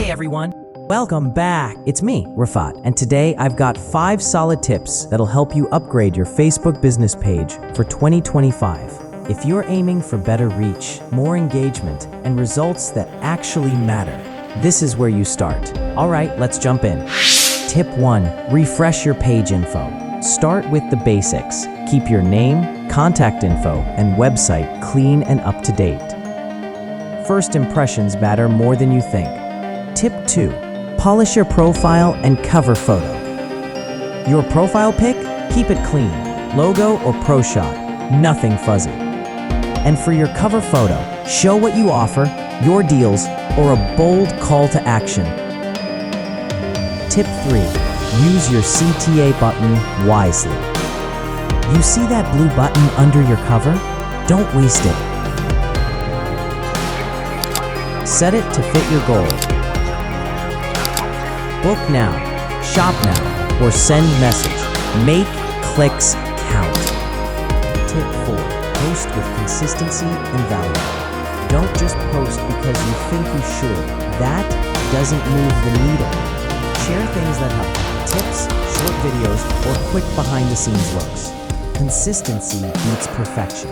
Hey everyone, welcome back. It's me, Rifat, and today I've got 5 solid tips that'll help you upgrade your Facebook business page for 2025. If you're aiming for better reach, more engagement, and results that actually matter, this is where you start. All right, let's jump in. Tip 1, refresh your page info. Start with the basics. Keep your name, contact info, and website clean and up to date. First impressions matter more than you think. Tip 2, polish your profile and cover photo. Your profile pic? Keep it clean. Logo or pro shot, nothing fuzzy. And for your cover photo, show what you offer, your deals, or a bold call to action. Tip 3, use your CTA button wisely. You see that blue button under your cover? Don't waste it. Set it to fit your goal. Book now, shop now, or send message. Make clicks count. Tip 4, post with consistency and value. Don't just post because you think you should. That doesn't move the needle. Share things that help. Tips, short videos, or quick behind-the-scenes looks. Consistency beats perfection,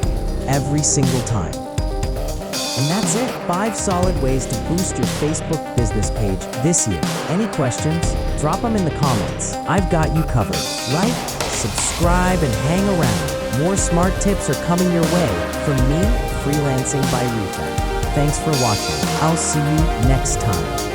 every single time. And that's it. 5 solid ways to boost your Facebook business page this year. Any questions? Drop them in the comments. I've got you covered. Like, subscribe, and hang around. More smart tips are coming your way from me, Freelancing by Rifat. Thanks for watching. I'll see you next time.